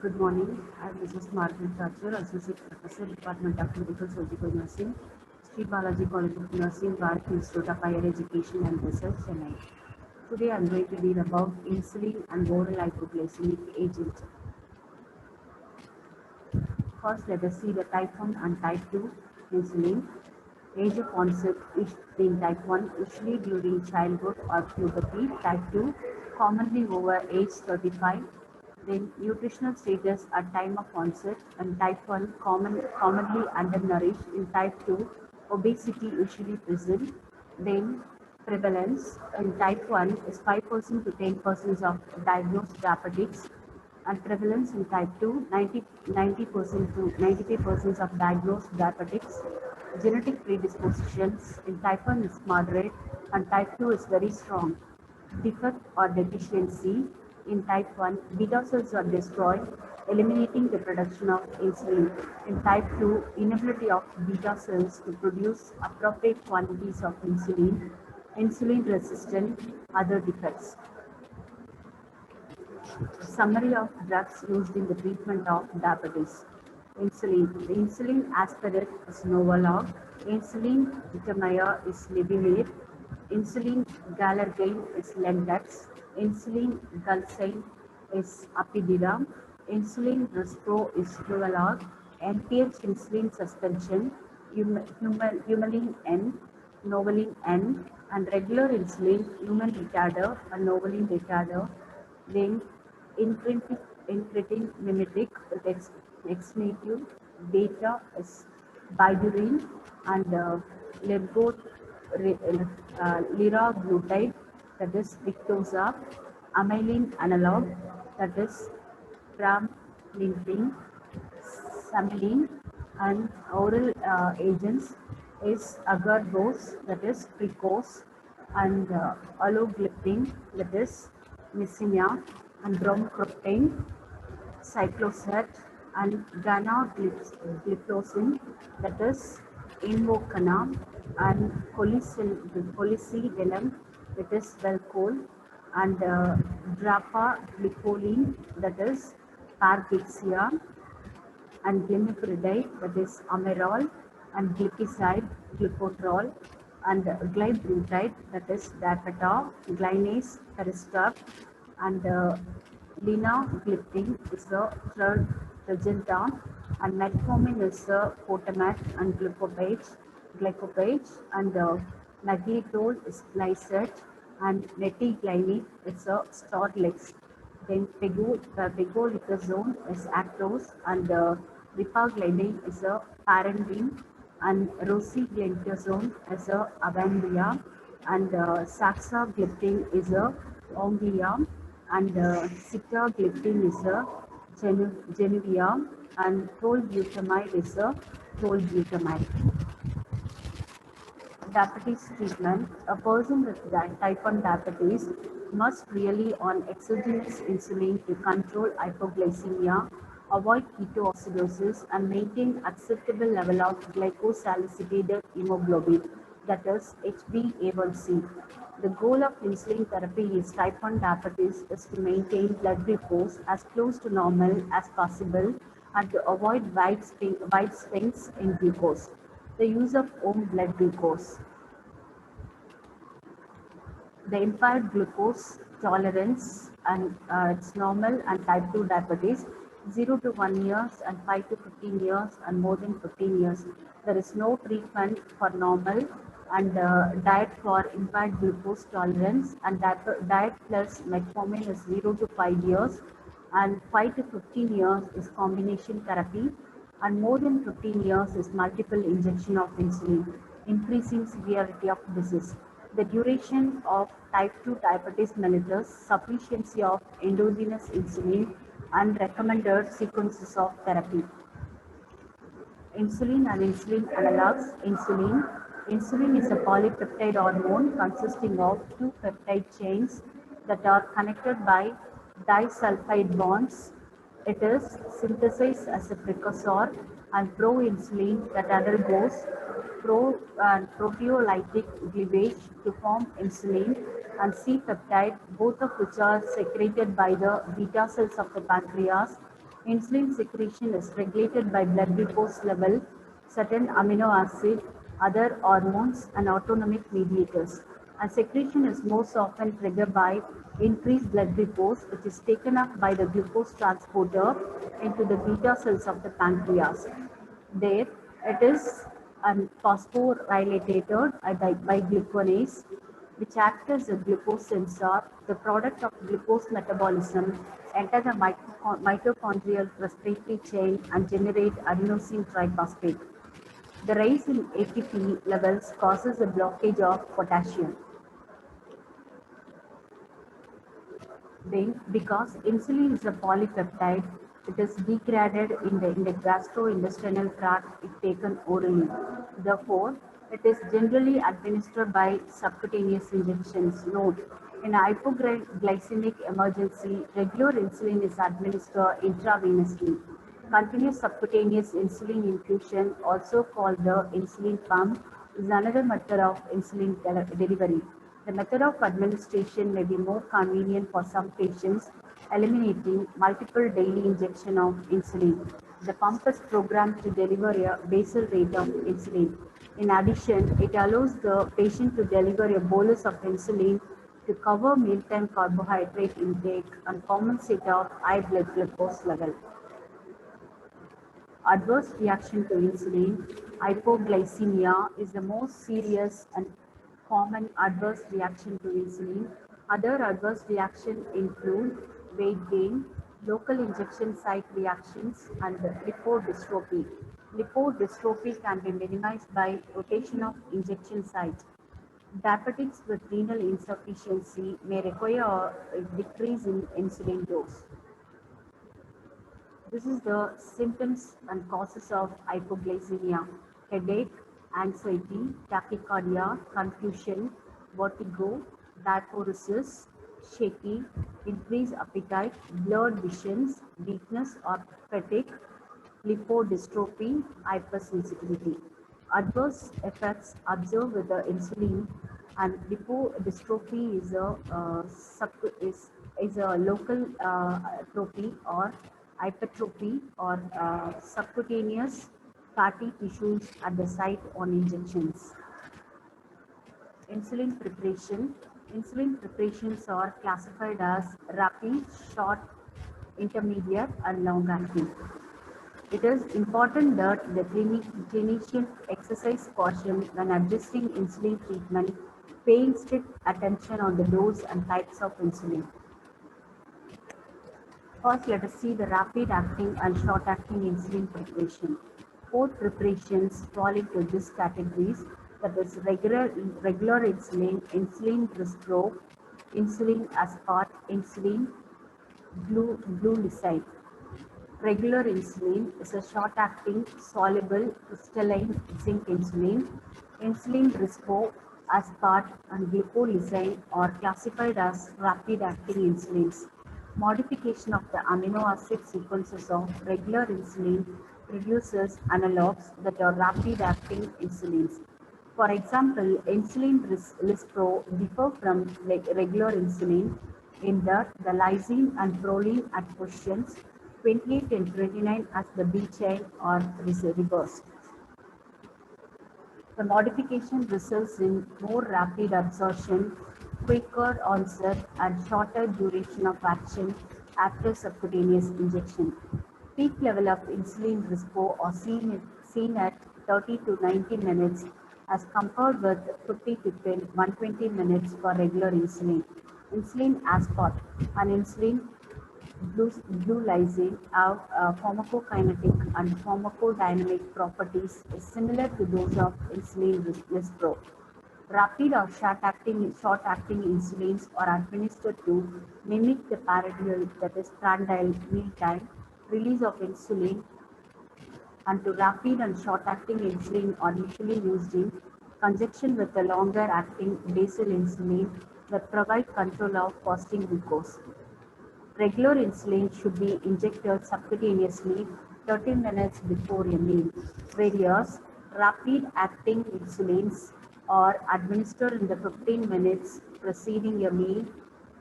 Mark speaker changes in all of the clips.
Speaker 1: Good morning. I'm Mrs. Margaret Thatcher, Associate Professor, Department of Medical Surgical Nursing, Sri Balaji College of Nursing, Bharat Institute of Higher Education and Research, Chennai. Today I'm going to read about insulin and oral hypoglycemic agent. First, let us see the type 1 and type 2 insulin. Age of onset is in type 1, usually during childhood or puberty. Type 2, commonly over age 35. Then nutritional status at time of onset, and type 1 commonly undernourished. In type 2, obesity usually present. Then prevalence in type 1 is 5% to 10% of diagnosed diabetics, and prevalence in type 2 90% to 95% of diagnosed diabetics. Genetic predispositions in type 1 is moderate and type 2 is very strong. Defect or deficiency in type 1, beta cells are destroyed, eliminating the production of insulin. In type 2, inability of beta cells to produce appropriate quantities of insulin, insulin resistant, other defects. Summary of drugs used in the treatment of diabetes. Insulin. The insulin aspirate is Novolog. Insulin Itamaya is Levemir. Insulin Galargain is Lendex. Insulin Gulsane is Apidira. Insulin Respro is Fluvalog. NPH insulin suspension, Humulin N, Novolin N, and regular insulin, human retarder and Novolin retarder. Then incretin mimetic with exnative, beta is bidurin, and liraglutide, that is Victoza, amylin analog, that is pramlintine, Samlin, and oral agents is agar-dose, that is Precose, and alogliptin, that is Micinia, and bromocriptine, cycloset, and ganagliflozin, that is Invokana, and colicidenum, that is Velcol, and drapaglipoline, that is Parvixia, and glimepiride, that is Amerol, and glycoside, Glycotrol, and glybrutide, that is Dapeta, Glinase, Peristab, and linagliptin is the third Tragenta, and metformin is the Potamat and glycopage, and maglitol is Glycet, and metiglinate is a Starlex. Then pegolitazone is Actose, and ripaglidine is a Parendin, and rosiglitazone is a Avandia, and saxagliptin is a Onglia, and sitagliptin is a Genuvia, and tolbutamide is a tolbutamide. Diabetes treatment. A person with type 1 diabetes must really on exogenous insulin to control hypoglycemia, avoid ketoacidosis, and maintain acceptable level of glycosalylated hemoglobin, that is HbA1c. The goal of insulin therapy is type 1 diabetes is to maintain blood glucose as close to normal as possible and to avoid wide swings in glucose. The use of home blood glucose. The impaired glucose tolerance, and it's normal and type 2 diabetes, 0 to 1 years and 5 to 15 years and more than 15 years. There is no treatment for normal, and diet for impaired glucose tolerance, and diet plus metformin is 0 to 5 years, and 5 to 15 years is combination therapy, and more than 15 years is multiple injection of insulin, increasing severity of disease. The duration of type 2 diabetes mellitus, sufficiency of endogenous insulin, and recommended sequences of therapy. Insulin and insulin analogs. Insulin is a polypeptide hormone consisting of two peptide chains that are connected by disulfide bonds. It is synthesized as a precursor and proinsulin that undergoes proteolytic cleavage to form insulin and C-peptide, both of which are secreted by the beta cells of the pancreas Insulin secretion is regulated by blood glucose level, certain amino acid, other hormones, and autonomic mediators. And secretion is most often triggered by increased blood glucose, which is taken up by the glucose transporter into the beta cells of the pancreas. There, it is phosphorylated by gluconase, which acts as a glucose sensor. The product of glucose metabolism enter the mitochondrial respiratory chain and generate adenosine triphosphate. The rise in ATP levels causes a blockage of potassium. Then, because insulin is a polypeptide, it is degraded in the gastrointestinal tract if taken orally. Therefore, it is generally administered by subcutaneous injections. Note, in a hypoglycemic emergency, regular insulin is administered intravenously. Continuous subcutaneous insulin infusion, also called the insulin pump, is another method of insulin delivery. The method of administration may be more convenient for some patients, eliminating multiple daily injection of insulin. The pump is programmed to deliver a basal rate of insulin. In addition, it allows the patient to deliver a bolus of insulin to cover mealtime carbohydrate intake and compensate of high blood glucose level. Adverse reaction to insulin, hypoglycemia, is the most serious and common adverse reaction to insulin. Other adverse reactions include weight gain, local injection site reactions, and lipodystrophy. Lipodystrophy can be minimized by rotation of injection site. Diabetics with renal insufficiency may require a decrease in insulin dose. This is the symptoms and causes of hypoglycemia: headache, anxiety, tachycardia, confusion, vertigo, diaphoresis, shaky, increased appetite, blurred visions, weakness or fatigue, lipodystrophy, hypersensitivity. Adverse effects observed with the insulin and lipodystrophy is a local atrophy or hypertrophy or subcutaneous fatty tissues at the site on injections. Insulin preparation. Insulin preparations are classified as rapid, short, intermediate, and long-acting. It is important that the clinician exercise caution when adjusting insulin treatment, paying strict attention on the dose and types of insulin. First, let us see the rapid-acting and short-acting insulin preparation. Both preparations fall into these categories, that is regular insulin, insulin Rispro, insulin aspart, insulin gluliside. Regular insulin is a short-acting, soluble, crystalline zinc insulin. Insulin Rispo, aspart, and glucolisine are classified as rapid-acting insulins. Modification of the amino acid sequences of regular insulin produces analogs that are rapid-acting insulins. For example, insulin Lispro differ from regular insulin in that the lysine and proline at positions 28 and 29 as the B chain are reversed. The modification results in more rapid absorption, quicker onset, and shorter duration of action after subcutaneous injection. Peak level of insulin respo are seen at 30 to 90 minutes as compared with 50 to 120 minutes for regular insulin. Insulin aspart and insulin glulisine have pharmacokinetic and pharmacodynamic properties similar to those of insulin Lispro. Rapid or short-acting insulins are administered to mimic the prandial, that is prandial mealtime release of insulin, and to rapid and short-acting insulin are usually used in conjunction with the longer-acting basal insulin that provide control of fasting glucose. Regular insulin should be injected subcutaneously 30 minutes before a meal, whereas rapid-acting insulins are administered in the 15 minutes preceding a meal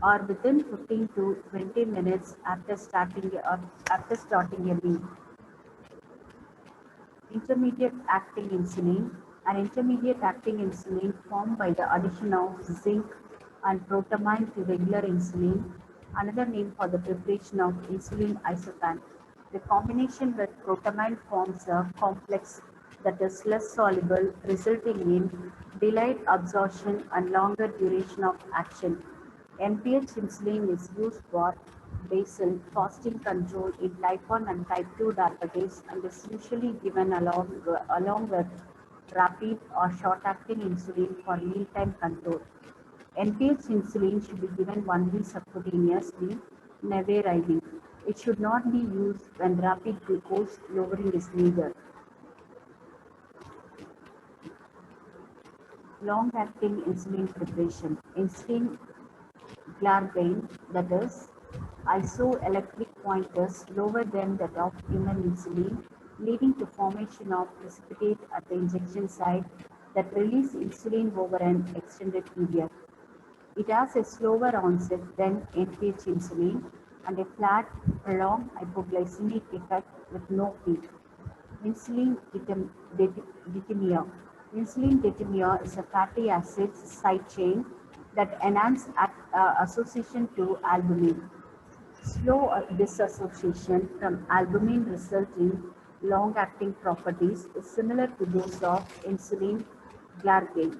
Speaker 1: or within 15 to 20 minutes after starting a meal. Intermediate acting insulin. An intermediate acting insulin formed by the addition of zinc and protamine to regular insulin, another name for the preparation of insulin isopan. The combination with protamine forms a complex that is less soluble, resulting in delayed absorption and longer duration of action. NPH insulin is used for basal fasting control in type 1 and type 2 diabetes and is usually given along with rapid or short-acting insulin for mealtime control. NPH insulin should be given only subcutaneously, never IV. It should not be used when rapid glucose lowering is needed. Long-acting insulin preparation. Insulin glargine, that is, isoelectric pointers lower than that of human insulin, leading to formation of precipitate at the injection site that release insulin over an extended period. It has a slower onset than NPH insulin and a flat, prolonged hypoglycemic effect with no peak. Insulin detemia. Insulin detemia is a fatty acid side chain that enhance association to albumin. Slow dissociation from albumin result in long-acting properties similar to those of insulin glargine,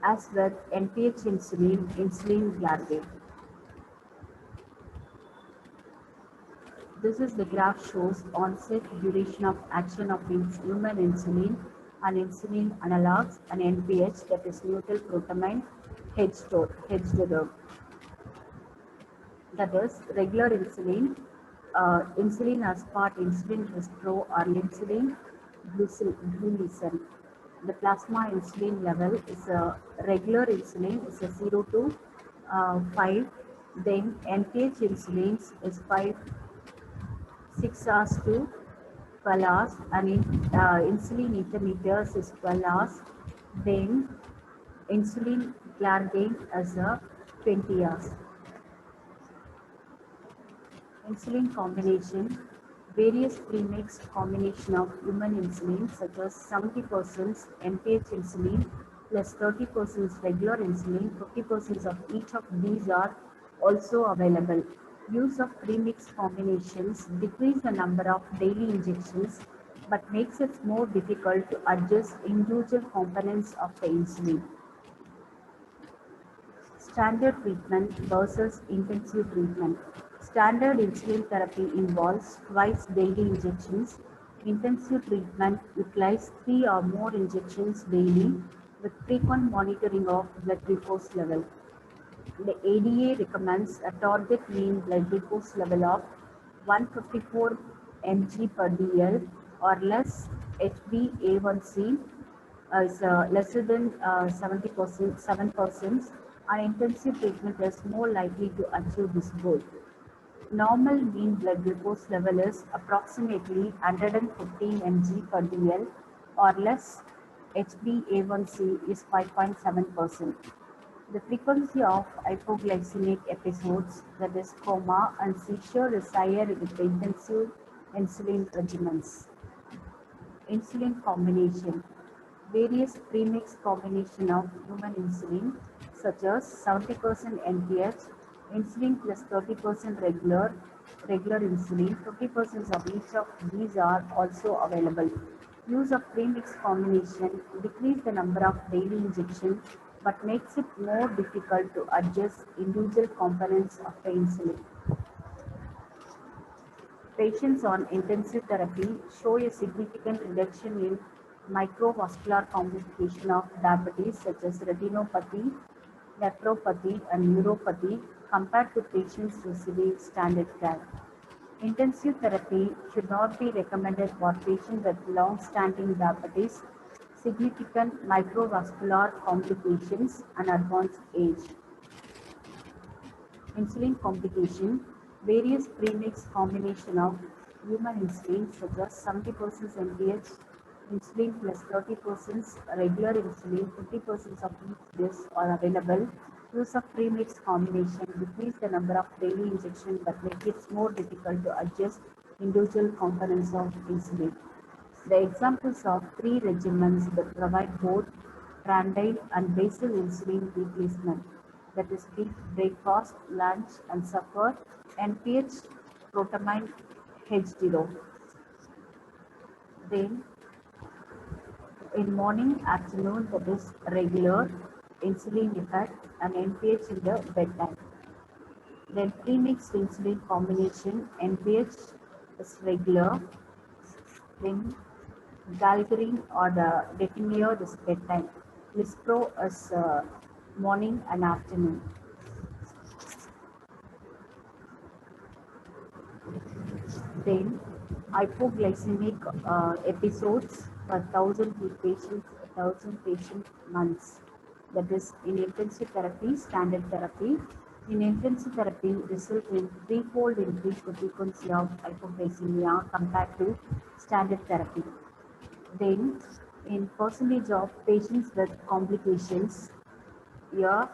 Speaker 1: as with NPH insulin, insulin glargine. This is the graph shows onset, duration of action of human insulin and insulin analogs and NPH, that is neutral protamine hedged. That is regular insulin, insulin aspart, insulin Rispro or insulin glucin. The plasma insulin level is a regular insulin is a 0 to 5. Then NPH insulin is 5 6 hours to 12 hours and insulin intermeters is 12 hours. Then insulin glargine as a 20 hours. Insulin combination. Various premixed combination of human insulin such as 70% NPH insulin plus 30% regular insulin, 50% of each of these are also available. Use of premixed combinations decrease the number of daily injections but makes it more difficult to adjust individual components of the insulin. Standard treatment versus intensive treatment. Standard insulin therapy involves twice daily injections. Intensive treatment utilizes 3 or more injections daily with frequent monitoring of blood glucose level. The ADA recommends a target mean blood glucose level of 154 mg per dl or less. HbA1c is lesser than 7%, and intensive treatment is more likely to achieve this goal. Normal mean blood glucose level is approximately 115 mg per dl or less. HbA1c is 5.7%. The frequency of hypoglycemic episodes, that is coma and seizure, is higher with intensive insulin regimens. Insulin combination. Various premix combination of human insulin such as 70% NPH, insulin plus 30% regular insulin, 50% of each of these are also available. Use of premix combination decrease the number of daily injections but makes it more difficult to adjust individual components of the insulin. Patients on intensive therapy show a significant reduction in microvascular complication of diabetes such as retinopathy, nephropathy, and neuropathy compared to patients receiving standard care. Intensive therapy should not be recommended for patients with long-standing diabetes, significant microvascular complications, and advanced age. Insulin complication. Various premix combination of human insulin such as 70% NPH, insulin plus 30% regular insulin, 50% of each this are available. Use of premix combination decrease the number of daily injections but make it more difficult to adjust individual components of insulin. The examples of three regimens that provide both transient and basal insulin replacement, that is breakfast, lunch, and supper, NPH protamine H0. Then in morning, afternoon, that is regular insulin effect and NPH in the bedtime. Then premixed insulin combination, NPH is regular, then Galgrin or the Detimir is bedtime. Lispro is morning and afternoon. Then hypoglycemic episodes per thousand patient months. That is in intensive therapy, standard therapy. In intensive therapy, result in threefold increase the frequency of hypoglycemia compared to standard therapy. Then, in percentage of patients with complications, here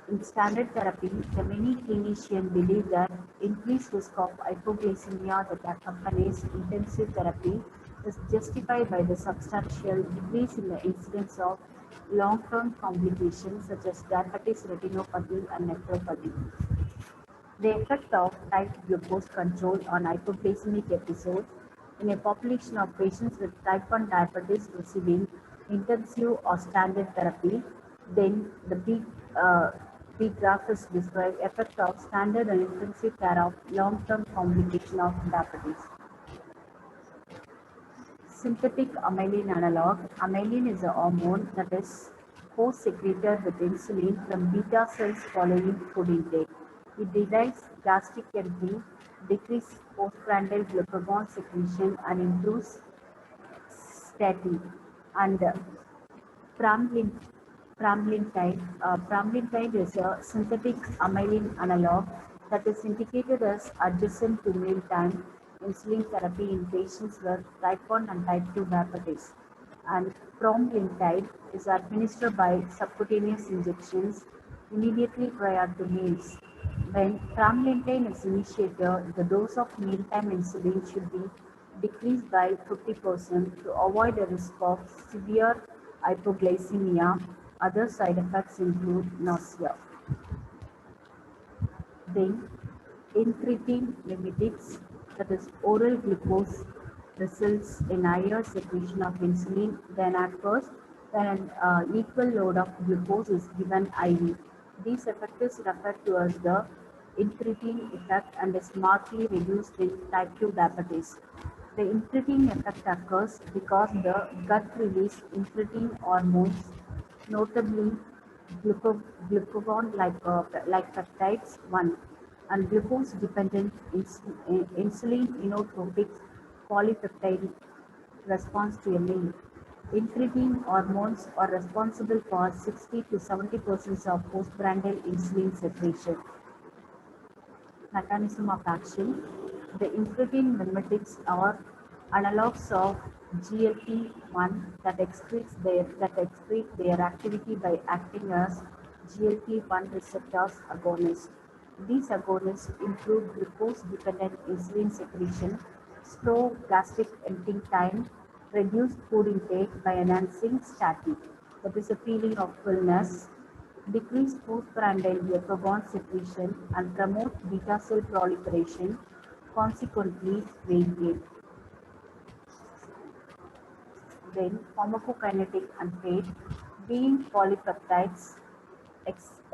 Speaker 1: in standard therapy, the many clinicians believe that increased risk of hypoglycemia that accompanies intensive therapy is justified by the substantial decrease in the incidence of long-term complications such as diabetes retinopathy and nephropathy. The effect of tight glucose control on hypoglycemic episodes in a population of patients with type 1 diabetes receiving intensive or standard therapy, then the B graph is described effect of standard and intensive care of long-term complication of diabetes. Synthetic amylin analog. Amylin is a hormone that is co-secreted with insulin from beta cells following food intake. It derives gastric empty, decreases postprandial glucagon secretion, and improves satiety. And pramlin, pramlintide is a synthetic amylin analog that is indicated as adjacent to mealtime insulin therapy in patients with type 1 and type 2 diabetes. And pramlintide is administered by subcutaneous injections immediately prior to meals. When pramlintide is initiated, the dose of mealtime insulin should be decreased by 50% to avoid the risk of severe hypoglycemia. Other side effects include nausea. Then, incretin mimetics, that is oral glucose, results in higher secretion of insulin than at first when an equal load of glucose is given IV. These effect is referred to as the incretin effect and is markedly reduced in type 2 diabetes. The incretin effect occurs because the gut release incretin hormones, notably glucagon like peptides 1 and glucose dependent insulin inotropic polypeptide response to a meal. Incretin hormones are responsible for 60 to 70% of postprandial insulin secretion. Mechanism of action. The incretin mimetics are analogs of GLP-1 that excrete their activity by acting as GLP-1 receptors agonists. These agonists improve glucose-dependent insulin secretion, slow gastric emptying time, reduce food intake by enhancing satiety, that is a feeling of fullness, decrease postprandial glucagon secretion and promote beta cell proliferation, consequently weight gain. Then pharmacokinetic and fate, being polypeptides,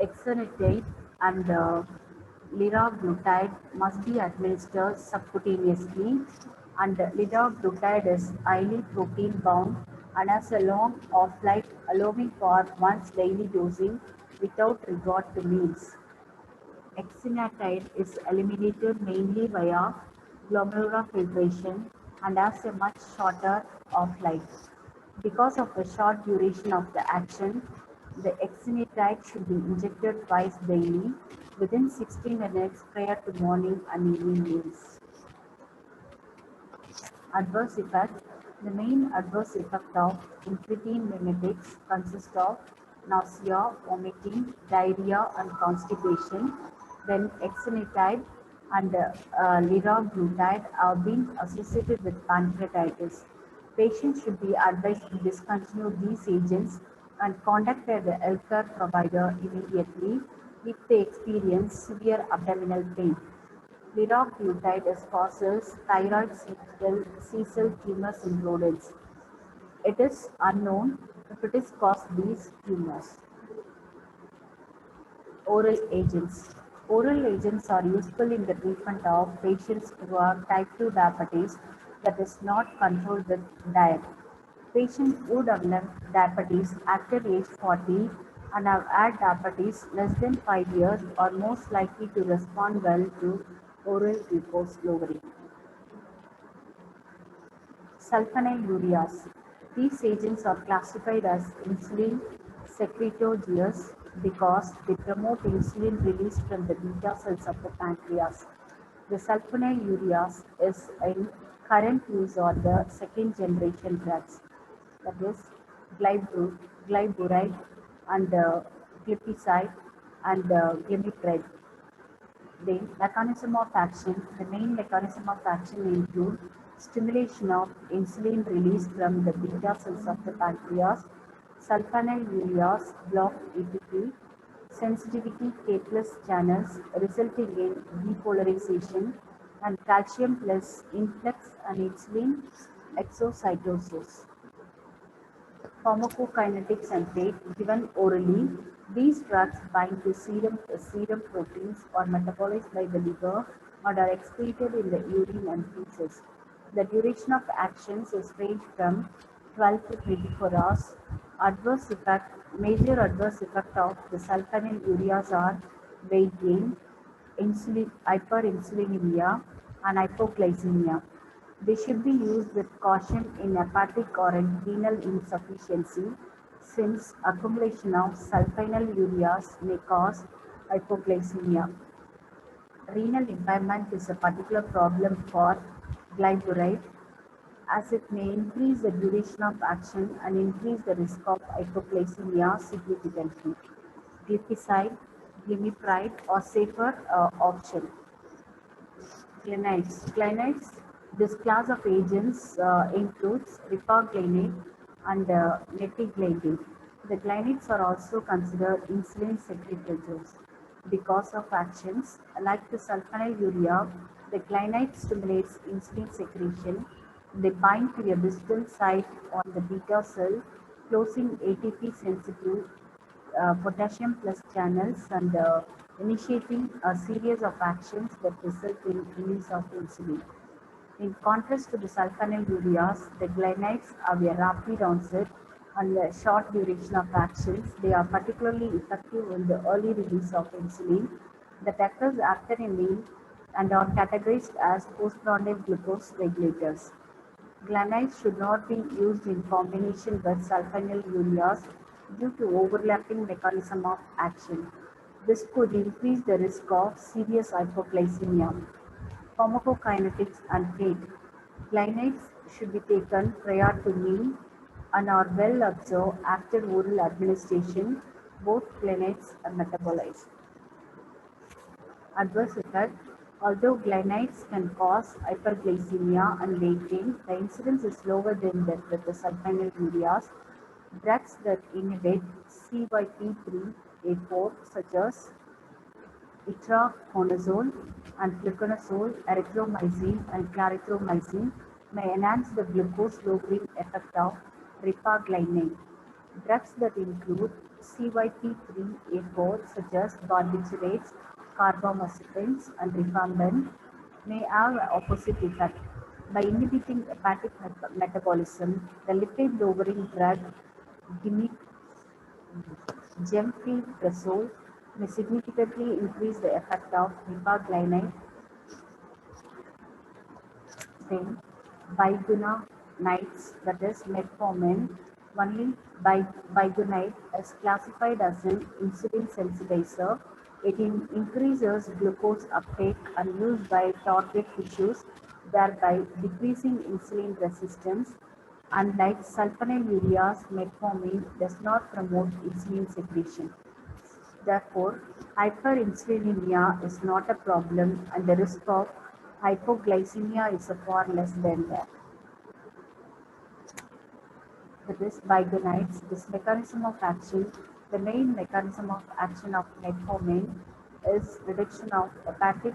Speaker 1: exenatide and liraglutide must be administered subcutaneously, and liraglutide is highly protein bound and has a long half-life allowing for once daily dosing without regard to meals. Exenatide is eliminated mainly via glomerular filtration and has a much shorter half-life. Because of the short duration of the action, the exenatide should be injected twice daily within 60 minutes prior to morning and evening meals. Adverse effects. The main adverse effect of incretin mimetics consists of nausea, vomiting, diarrhea, and constipation. Then exenatide and liraglutide are being associated with pancreatitis. Patients should be advised to discontinue these agents and contact their healthcare provider immediately if they experience severe abdominal pain. Liraglutide causes thyroid C-cell tumors in rodents. It is unknown if it is caused these tumors. Oral agents. Oral agents are useful in the treatment of patients who have type 2 diabetes that is not controlled with diet. Patients who develop diabetes after age 40 and have had diabetes less than 5 years are most likely to respond well to oral glucose lowering. Sulfonylureas. These agents are classified as insulin secretagogues because they promote insulin release from the beta cells of the pancreas. The sulfonylureas is in current use or the second generation drugs, that is glyburide and glipizide and glimepiride. The main mechanism of action include stimulation of insulin release from the beta cells of the pancreas, sulfonylureas block ATP, sensitivity K plus channels resulting in depolarization, and calcium plus influx and insulin exocytosis. Pharmacokinetics and fate given orally. These drugs bind to serum proteins or metabolized by the liver or are excreted in the urine and feces. The duration of actions is range from 12 to 24 hours. Major adverse effect of the sulfonylureas are weight gain, hyperinsulinemia, and hypoglycemia. They should be used with caution in hepatic or in renal insufficiency, since accumulation of sulfonylureas may cause hypoglycemia. Renal impairment is a particular problem for glyburide, as it may increase the duration of action and increase the risk of hypoglycemia significantly. Glipizide, glimepiride are safer option. Glinides. This class of agents includes ripaglinate and metigladate. The glinides are also considered insulin secretagogues because of actions like the sulfonylurea. The glinide stimulates insulin secretion. They bind to a distal site on the beta cell, closing ATP sensitive potassium plus channels and initiating a series of actions that result in release of insulin. In contrast to the sulfonylureas, the glinides have a rapid onset and a short duration of actions. They are particularly effective in the early release of insulin that occurs after a meal and are categorized as postprandial glucose regulators. Glanides should not be used in combination with sulfonylureas due to overlapping mechanism of action. This could increase the risk of serious hypoglycemia. Pharmacokinetics and fate. Glinides should be taken prior to meal and are well absorbed after oral administration. Both glinides are metabolized. Adverse effect. Although glinides can cause hyperglycemia and weight gain, the incidence is lower than that with the sulfonylureas. Drugs that inhibit CYP3A4 such as itraconazole and fluconazole, erythromycin and clarithromycin may enhance the glucose-lowering effect of ripaglinate. Drugs that include CYP3A4 such as barbiturates, carbamazepines and rifampin may have an opposite effect. By inhibiting hepatic metabolism, the lipid-lowering drug gemfibrozole may significantly increase the effect of ripaglinate. Then biguanides, that is metformin. Only biguanide is classified as an insulin sensitizer. It increases glucose uptake and used by target tissues, thereby decreasing insulin resistance. Unlike sulfonylureas, metformin does not promote insulin secretion. Therefore, hyperinsulinemia is not a problem and the risk of hypoglycemia is far less than that. That is bigonides. This mechanism of action, the main mechanism of action of metformin is reduction of hepatic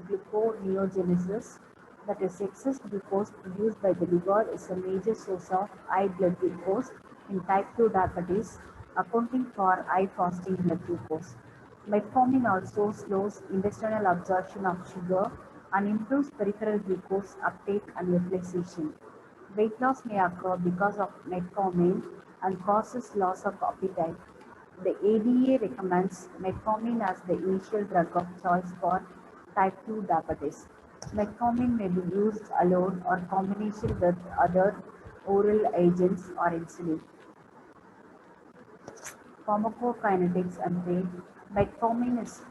Speaker 1: gluconeogenesis. That is, excess glucose produced by the liver is a major source of high blood glucose in type 2 diabetes, accounting for high fasting blood glucose. Metformin also slows intestinal absorption of sugar and improves peripheral glucose uptake and utilization. Weight loss may occur because of metformin and causes loss of appetite. The ADA recommends metformin as the initial drug of choice for type 2 diabetes. Metformin may be used alone or combination with other oral agents or insulin. Pharmacokinetics and weight. Metformin is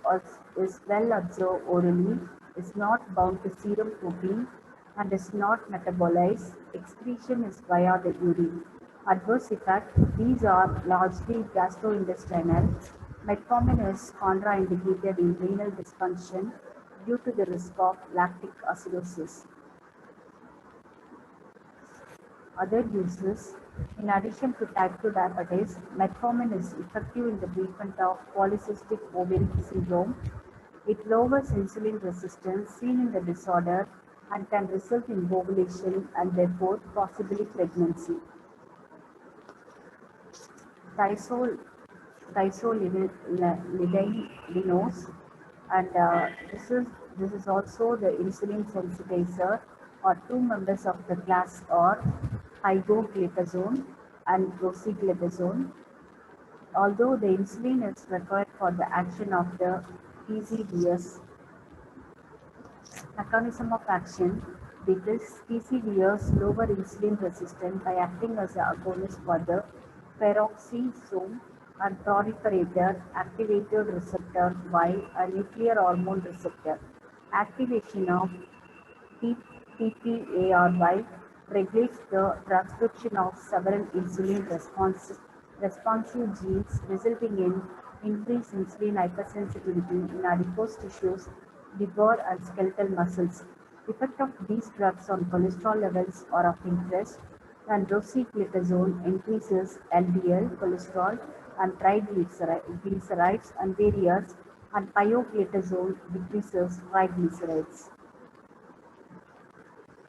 Speaker 1: well absorbed orally, is not bound to serum protein, and is not metabolized. Excretion is via the urine. Adverse effect. These are largely gastrointestinal. Metformin is contraindicated in renal dysfunction due to the risk of lactic acidosis. Other uses, in addition to type 2 diabetes, metformin is effective in the treatment of polycystic ovarian syndrome. It lowers insulin resistance seen in the disorder and can result in ovulation and therefore possibly pregnancy. Thysol, thiazolidinose, and this is also the insulin sensitizer, or two members of the class are pioglitazone and rosiglitazone. Although the insulin is required for the action of the TCDS. Mechanism of action. Because TCDs lower insulin resistance by acting as an agonist for the peroxisome and proliferator activated receptor Y, a nuclear hormone receptor. Activation of TPARY regulates the transcription of several responsive genes, resulting in increased insulin hypersensitivity in adipose tissues, liver, and skeletal muscles. Effect of these drugs on cholesterol levels are of interest, and rosiglitazone increases LDL cholesterol and triglycerides and various, and pioglitazone decreases triglycerides.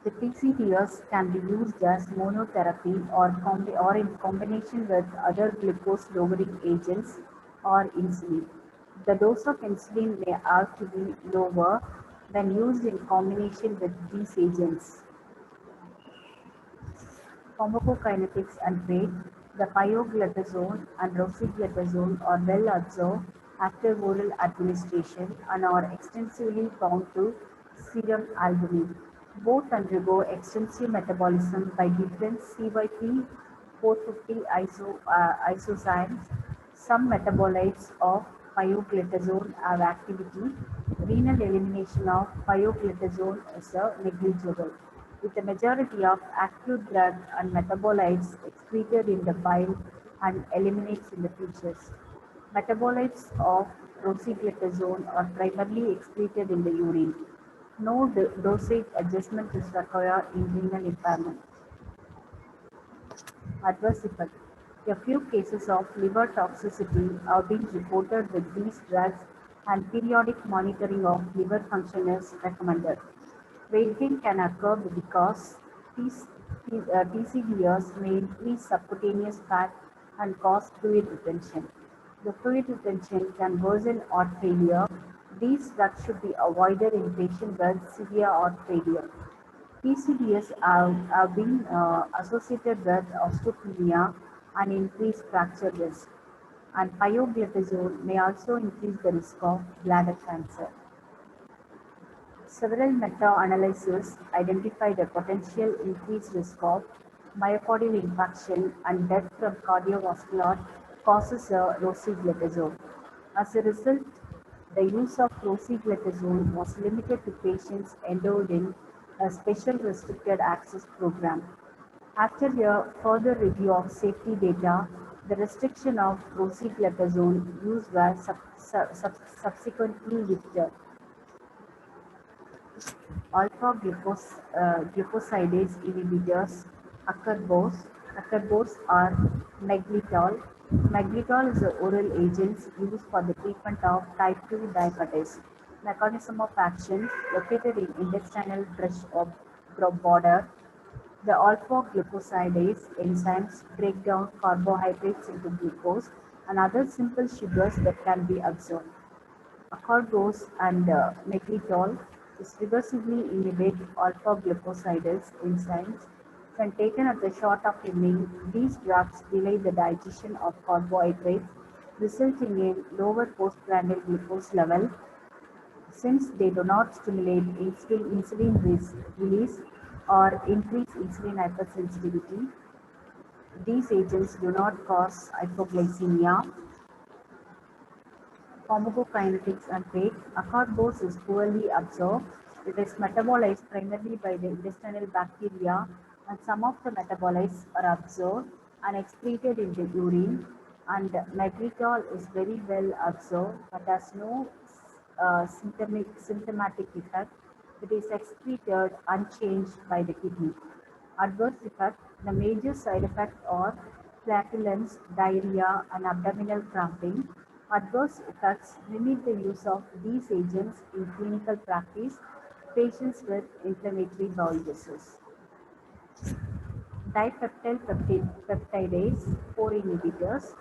Speaker 1: The TCDs can be used as monotherapy or in combination with other glucose-lowering agents or insulin. The dose of insulin may have to be lower when used in combination with these agents. Pharmacokinetics and weight. The pioglitazone and rosiglitazone are well absorbed after oral administration and are extensively bound to serum albumin. Both undergo extensive metabolism by different CYP 450 isozymes. Some metabolites of pioglitazone have activity. Renal elimination of pioglitazone is negligible, with the majority of active drug and metabolites excreted in the bile and eliminates in the feces. Metabolites of rosiglitazone are primarily excreted in the urine. No dosage adjustment is required in renal impairment. Adverse effect. A few cases of liver toxicity have been reported with these drugs, and periodic monitoring of liver function is recommended. Weight gain can occur because TCDs may increase subcutaneous fat and cause fluid retention. The fluid retention can worsen heart failure. These drugs should be avoided in patients with severe heart failure. PCDs have been associated with osteopenia and increased fracture risk, and pioglitazone may also increase the risk of bladder cancer. Several meta-analyses identified a potential increased risk of myocardial infarction and death from cardiovascular causes of rosiglitazone. As a result, the use of rosiglitazone was limited to patients enrolled in a special restricted access program. After a further review of safety data, the restriction of rosiglitazone use was subsequently lifted. Glucosidase inhibitors, acarbose or maglitol. Maglitol is an oral agent used for the treatment of type 2 diabetes. Mechanism of action located in intestinal brush of border. The alpha-glucosidase enzymes break down carbohydrates into glucose and other simple sugars that can be absorbed. Acarbose and methyltol is reversibly inhibit alpha-glucosidase enzymes. When taken at the short of evening, these drugs delay the digestion of carbohydrates, resulting in lower postprandial glucose level. Since they do not stimulate insulin release or increase insulin hypersensitivity, these agents do not cause hypoglycemia. Pharmacokinetics and fate. Acarbose is poorly absorbed. It is metabolized primarily by the intestinal bacteria, and some of the metabolites are absorbed and excreted in the urine. And maglitol is very well absorbed but has no symptomatic effect. It is excreted unchanged by the kidney. Adverse effect. The major side effects are flatulence, diarrhea, and abdominal cramping. Adverse effects limit the use of these agents in clinical practice. Patients with inflammatory bowel disease. Dipeptyl peptidase 4 inhibitors,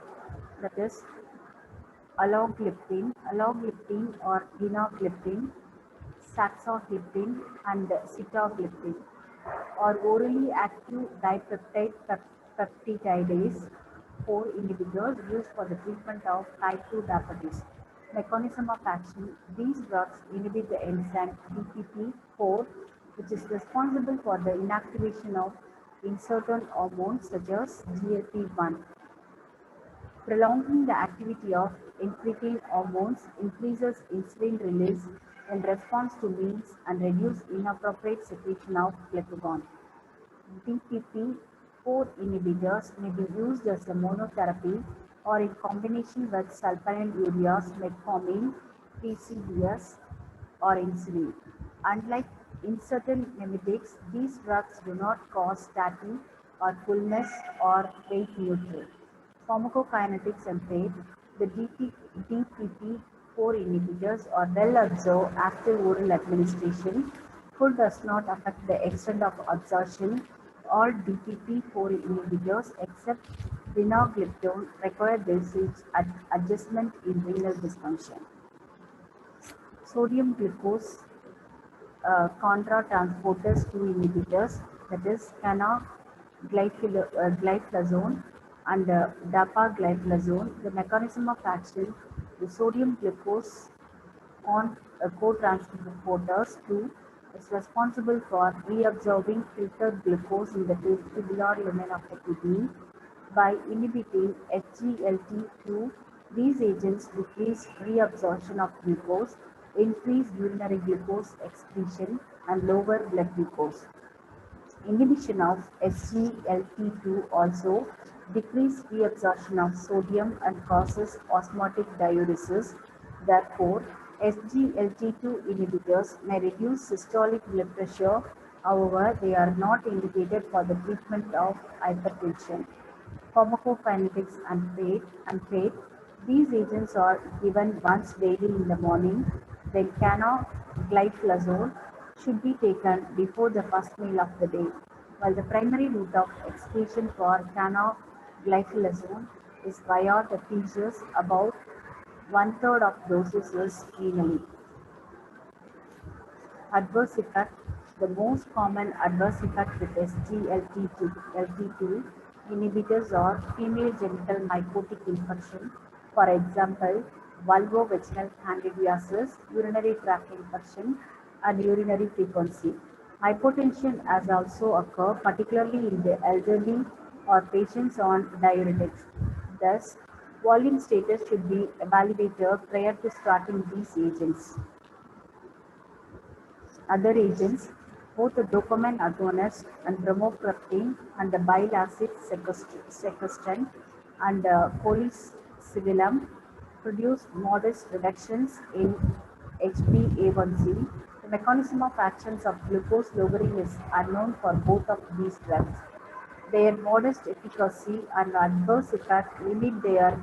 Speaker 1: that is alogliptin or linagliptin, saxagliptin, and sitagliptin, or orally active dipeptide peptidase 4 inhibitors used for the treatment of type 2 diabetes. Mechanism of action. These drugs inhibit the enzyme DPP-4, which is responsible for the inactivation of certain hormones such as GLP-1. Prolonging the activity of incretin hormones increases insulin release in response to meals and reduces inappropriate secretion of glucagon. DPP-4 inhibitors may be used as a monotherapy or in combination with sulfonylureas, metformin, PCBs, or insulin. Unlike certain mimetics, these drugs do not cause satiety or fullness or weight neutral. Pharmacokinetics and fate. The DPP-4 inhibitors are well absorbed after oral administration. Food does not affect the extent of absorption. All DPP-4 inhibitors except linagliptin require dosage adjustment in renal dysfunction. Sodium glucose contra transporters 2 inhibitors, that is canagliflozin and dapagliflozin. The mechanism of action, the sodium glucose co-transporters 2 is responsible for reabsorbing filtered glucose in the tubular lumen of the kidney. By inhibiting SGLT2, these agents decrease reabsorption of glucose, increase urinary glucose excretion, and lower blood glucose. Inhibition of SGLT2 also decreases reabsorption of sodium and causes osmotic diuresis. Therefore, SGLT2 inhibitors may reduce systolic blood pressure. However, they are not indicated for the treatment of hypertension. Pharmacokinetics and fate. These agents are given once daily in the morning. Then canagliflozin should be taken before the first meal of the day, while the primary route of excretion for canagliflozin is via the feces. About one-third of doses is renally. Adverse effect. The most common adverse effect with SGLT2 inhibitors are female genital mycotic infection, for example, vulvovaginal candidiasis, urinary tract infection, and urinary frequency. Hypotension has also occurred, particularly in the elderly or patients on diuretics. Thus, volume status should be evaluated prior to starting these agents. Other agents, Both the dopamine agonist and bromocriptine and the bile acid sequestrant and cholecystolum produce modest reductions in HbA1c. The mechanism of actions of glucose lowering is unknown for both of these drugs. Their modest efficacy and adverse effect limit their